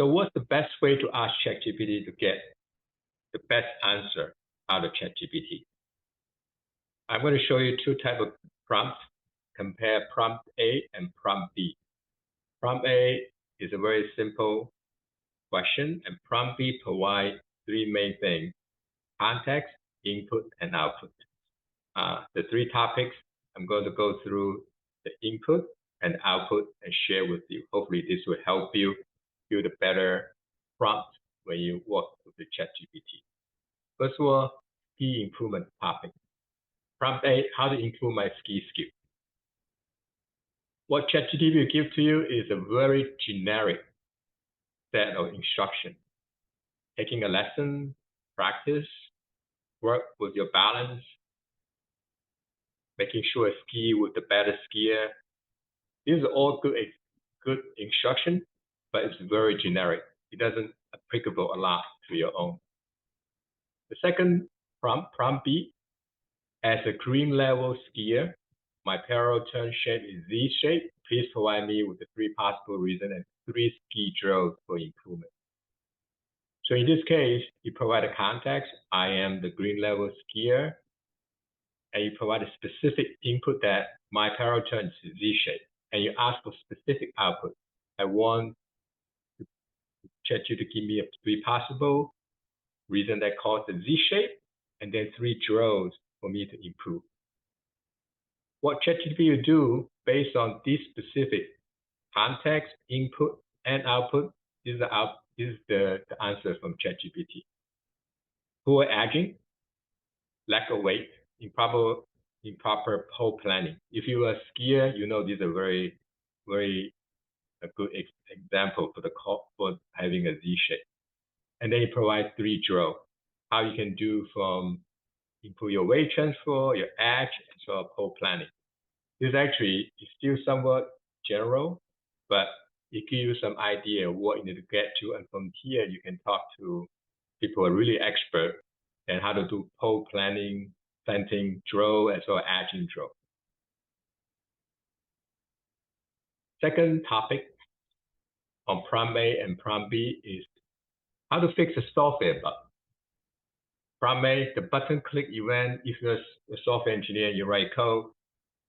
So what's the best way to ask ChatGPT to get the best answer out of ChatGPT? I'm going to show you two types of prompts. Compare prompt A and prompt B. Prompt A is a very simple question, and prompt B provides three main things: context, input, and output. The three topics, I'm going to go through the input and output and share with you. Hopefully this will help you build a better prompt when you work with the ChatGPT. First of all, key improvement topic. Prompt A, how to improve my ski skill. What ChatGPT will give to you is a very generic set of instructions. Taking a lesson, practice, work with your balance, making sure a ski with the better skier. These are all good instruction, but it's very generic. It doesn't applicable a lot to your own. The second prompt B, as a green level skier, my parallel turn shape is Z shape. Please provide me with the three possible reasons and three ski drills for improvement. So in this case, you provide a context. I am the green level skier. And you provide a specific input that my parallel turn is Z shape. And you ask for specific output. I want ChatGPT to give me three possible reasons that cause the Z shape, and then three drills for me to improve. What ChatGPT will do based on this specific context, input, and output, this is the answer from ChatGPT. Poor aging, lack of weight, improper pole planning. If you are a skier, you know these are very a good example for having a Z shape. And then it provides three drills, how you can do from improve your weight transfer, your edge, as well as pole planning. This actually is still somewhat general, but it gives you some idea of what you need to get to. And from here, you can talk to people who are really expert and how to do pole planting drill, as well as edging drill. Second topic on prompt A and prompt B is how to fix a software bug. Prompt A, the button click event. If you're a software engineer, you write code,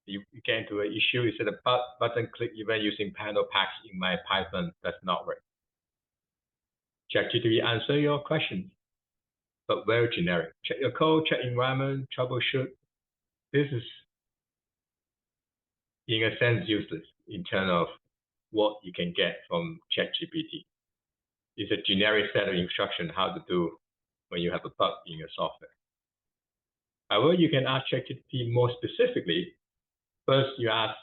you get into an issue. You said the button click event using panel packs in my Python does not work. ChatGPT answer your questions, but very generic. Check your code, check environment, troubleshoot. This is, in a sense, useless in terms of what you can get from ChatGPT. It's a generic set of instructions how to do when you have a bug in your software. However, you can ask ChatGPT more specifically. First, you ask,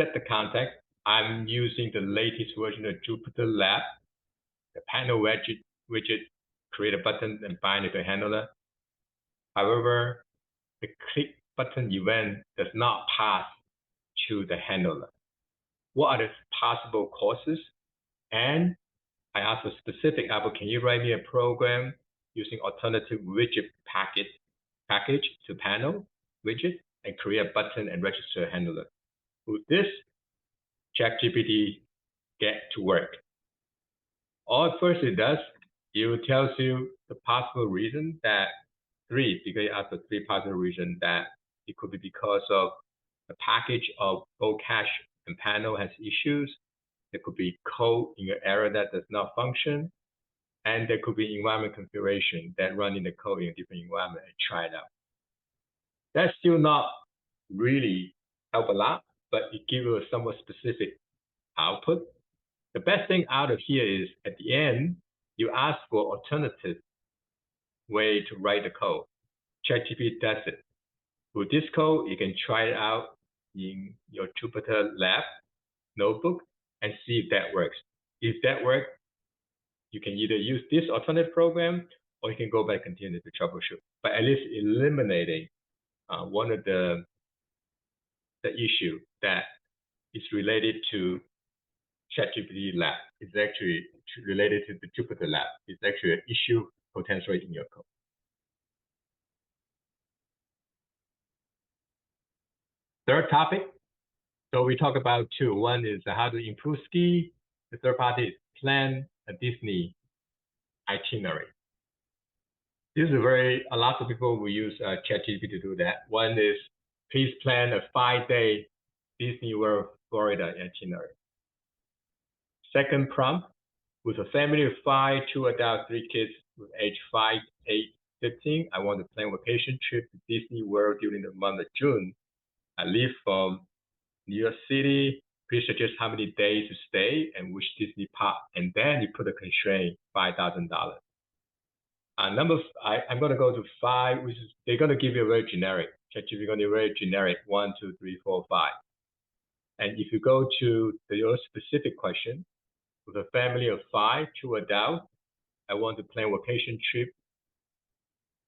set the context. I'm using the latest version of Jupyter Lab. The panel widget, create a button and bind it to a handler. However, the click button event does not pass to the handler. What are the possible causes? And I ask a specific output. Can you write me a program using alternative widget package to panel widget and create a button and register a handler? With this, ChatGPT get to work. All first it does, it tells you the possible reason that because you ask for three possible reasons that it could be because of the package of both cache and panel has issues. There could be code in your area that does not function. And there could be environment configuration that run in the code in a different environment and try it out. That's still not really help a lot, but it gives you a somewhat specific output. The best thing out of here is at the end, you ask for alternative way to write the code. ChatGPT does it. With this code, you can try it out in your Jupyter Lab notebook and see if that works. If that works, you can either use this alternate program or you can go back and continue to troubleshoot. But at least eliminating one of the issue that is related to ChatGPT Lab. It's actually related to the Jupyter Lab. It's actually an issue potentially in your code. Third topic. So we talk about two. One is how to improve ski. The third part is plan a Disney itinerary. This is a lot of people will use ChatGPT to do that. One is, please plan a 5-day Disney World, Florida itinerary. Second prompt, with a family of 5, 2 adults, 3 kids with age 5, 8, 15, I want to plan a vacation trip to Disney World during the month of June. I live from New York City. Please suggest how many days to stay and which Disney park. And then you put a constraint, $5,000. I'm going to go to 5, which is, they're going to give you a very generic. ChatGPT is going to be very generic, 1, 2, 3, 4, 5. And if you go to your specific question, with a family of 5, 2 adults, I want to plan a vacation trip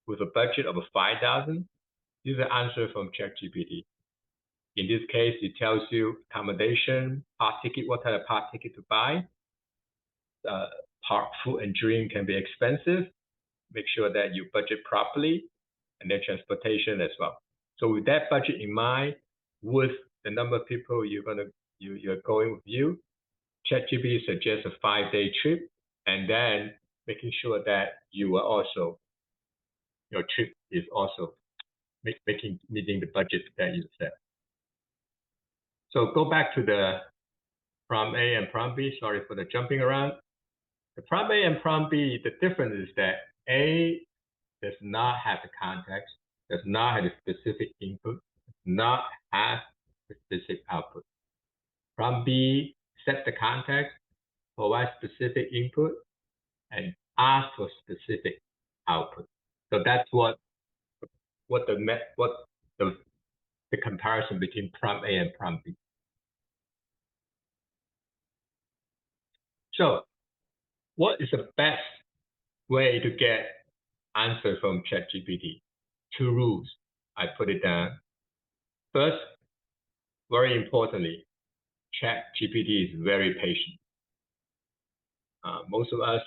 with a budget of $5,000. This is the answer from ChatGPT. In this case, it tells you accommodation, park ticket, what type of park ticket to buy. Park food and drink can be expensive. Make sure that you budget properly, and then transportation as well. So with that budget in mind, with the number of people you're going with you, ChatGPT suggests a 5-day trip, and then making sure that your trip is also meeting the budget that you set. So go back to the prompt A and prompt B. Sorry for the jumping around. The prompt A and prompt B, the difference is that A does not have the context, does not have the specific input, does not have the specific output. Prompt B sets the context, provides specific input, and asks for specific output. So that's what the comparison between prompt A and prompt B. So what is the best way to get answers from ChatGPT? 2 rules. I put it down. First, very importantly, ChatGPT is very patient. Most of us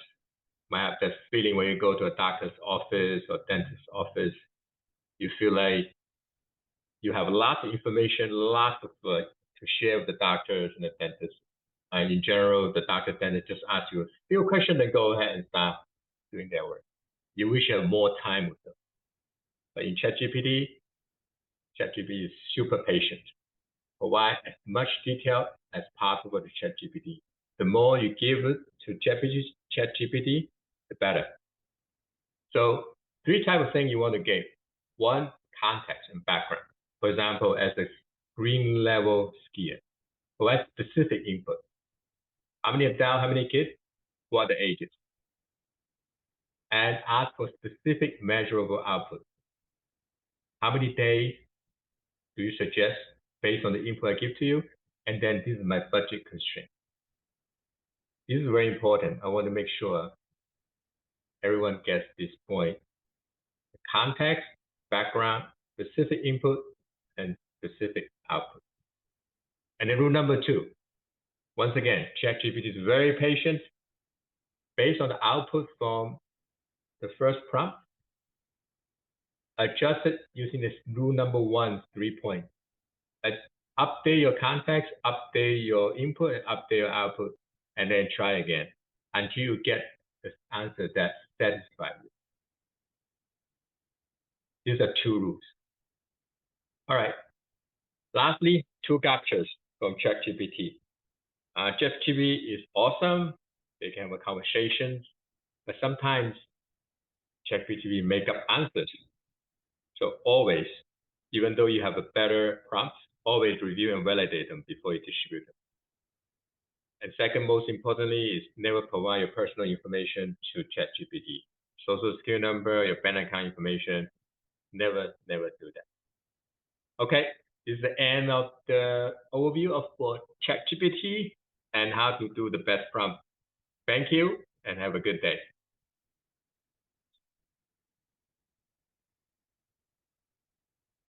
might have that feeling when you go to a doctor's office or dentist's office, you feel like you have lots of information, lots of to share with the doctors and the dentist. And in general, the doctor dentist just ask you a few questions and go ahead and start doing their work. You wish you have more time with them. But in ChatGPT is super patient. Provide as much detail as possible to ChatGPT. The more you give it to ChatGPT, the better. So 3 types of things you want to give. 1, context and background. For example, as a green level skier, provide specific input. How many adults, how many kids, what are the ages? And ask for specific measurable output. How many days do you suggest based on the input I give to you? And then this is my budget constraint. This is very important. I want to make sure everyone gets this point. The context, background, specific input, and specific output. And then rule number 2. Once again, ChatGPT is very patient. Based on the output from the first prompt, adjust it using this rule number 1, 3 points. Update your context, update your input, and update your output, and then try again until you get the answer that satisfies you. These are 2 rules. All right. Lastly, 2 gotchas from ChatGPT. ChatGPT is awesome. They can have a conversation, but sometimes ChatGPT make up answers. So always, even though you have a better prompt, always review and validate them before you distribute them. And second, most importantly, is never provide your personal information to ChatGPT. Social security number, your bank account information, never do that. Okay, this is the end of the overview of ChatGPT and how to do the best prompt. Thank you and have a good day.